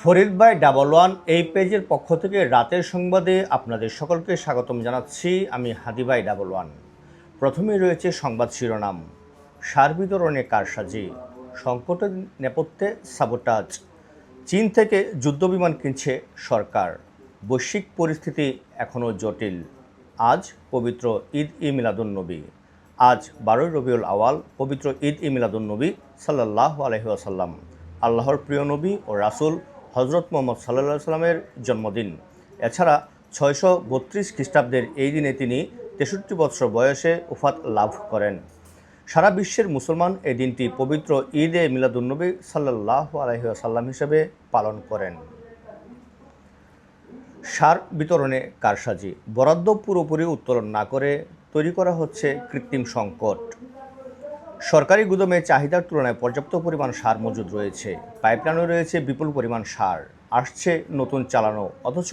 ফরিদ ভাই double one এই পেজের পক্ষ থেকে রাতের সংবাদে আপনাদের সকলকে স্বাগতম জানাচ্ছি। আমি হাদি ভাই ডাবল ওয়ান। প্রথমেই রয়েছে সংবাদ শিরোনাম। সার বিতরণে কারসাজি, সংকটের নেপথ্যে সাবোটাজ, চীন থেকে যুদ্ধবিমান কিনছে সরকার, বৈশ্বিক পরিস্থিতি এখনও জটিল। আজ পবিত্র ঈদ-ই মিলাদুন্নবী। আজ 12 রবিউল আওয়াল, পবিত্র ঈদ-ই মিলাদুন্নবী সাল্লাল্লাহু আলাইহি ওয়াসাল্লাম, আল্লাহর প্রিয় নবী ও রাসূল হজরত মুহাম্মদ সাল্লাল্লাহু আলাইহি সাল্লামের জন্মদিন। এছাড়া 632 খ্রিস্টাব্দের এই দিনে তিনি 63 বছর বয়সে ওফাত লাভ করেন। সারা বিশ্বের মুসলমান এই দিনটি পবিত্র ঈদ-এ মিলাদুন্নবী সাল্লাল্লাহু আলাইহি ওয়াসাল্লাম হিসেবে পালন করেন। সার বিতরণে কারসাজি, বরাদ্দ পুরোপুরি উত্তোলন না করে তৈরি করা হচ্ছে কৃত্রিম সংকট। সরকারি গুদামে চাহিদার তুলনায় পর্যাপ্ত পরিমাণ সার মজুদ রয়েছে, পাইপলাইনে রয়েছে বিপুল পরিমাণ সার, আসছে নতুন চালানো, অথচ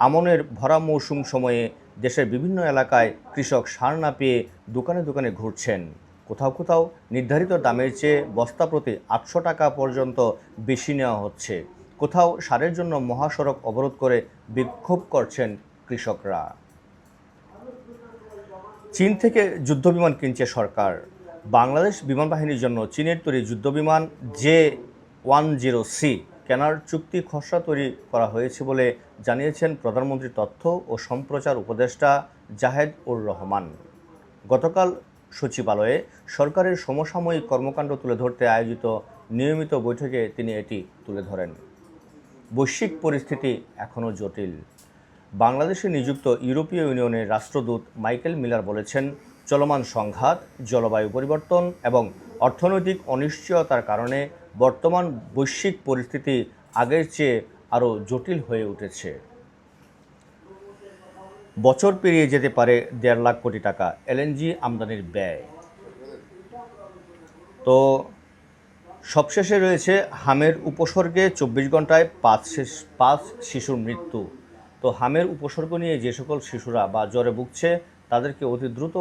আমনের ভরা মৌসুম সময়ে দেশের বিভিন্ন এলাকায় কৃষক সার না পেয়ে দোকানে দোকানে ঘুরছেন। কোথাও কোথাও নির্ধারিত দামের চেয়ে বস্তা প্রতি 800 টাকা পর্যন্ত বেশি নেওয়া হচ্ছে। কোথাও সারের জন্য মহাসড়ক অবরোধ করে বিক্ষোভ করছেন কৃষকরা। চীন থেকে যুদ্ধবিমান কিনছে সরকার। বাংলাদেশ বিমান বাহিনীর জন্য চীনের তৈরি যুদ্ধবিমান J-10C কেনার চুক্তি খসড়া তৈরি করা হয়েছে বলে জানিয়েছেন প্রধানমন্ত্রীর তথ্য ও সম্প্রচার উপদেষ্টা জাহেদ উর রহমান। গতকাল সচিবালয়ে সরকারের সমসাময়িক কর্মকাণ্ড তুলে ধরতে আয়োজিত নিয়মিত বৈঠকে তিনি এটি তুলে ধরেন। বৈশ্বিক পরিস্থিতি এখনও জটিল। বাংলাদেশে নিযুক্ত ইউরোপীয় ইউনিয়নের রাষ্ট্রদূত মাইকেল মিলার বলেছেন, চলমান সংঘাত, জলবায়ু পরিবর্তন এবং অর্থনৈতিক অনিশ্চয়তার কারণে বর্তমান বৈশ্বিক পরিস্থিতি আগের চেয়ে আরও জটিল হয়ে উঠেছে। বছর পেরিয়ে যেতে পারে 1.5 লাখ কোটি টাকা এলএনজি আমদানির ব্যয়। তো সবশেষে রয়েছে হামের উপসর্গে 24 ঘন্টায় 5 শিশুর মৃত্যু। তো হামের উপসর্গ নিয়ে যে সকল শিশুরা বা জ্বরে ভুগছে তাদেরকে অতি দ্রুত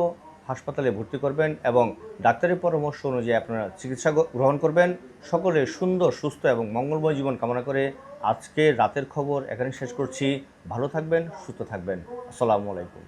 হাসপাতালে ভর্তি করবেন এবং ডাক্তারের পরামর্শ অনুযায়ী আপনারা চিকিৎসা গ্রহণ করবেন। সকলে সুন্দর, সুস্থ এবং মঙ্গলময় জীবন কামনা করে আজকে রাতের খবর এখানে শেষ করছি। ভালো থাকবেন, সুস্থ থাকবেন। আসসালামু আলাইকুম।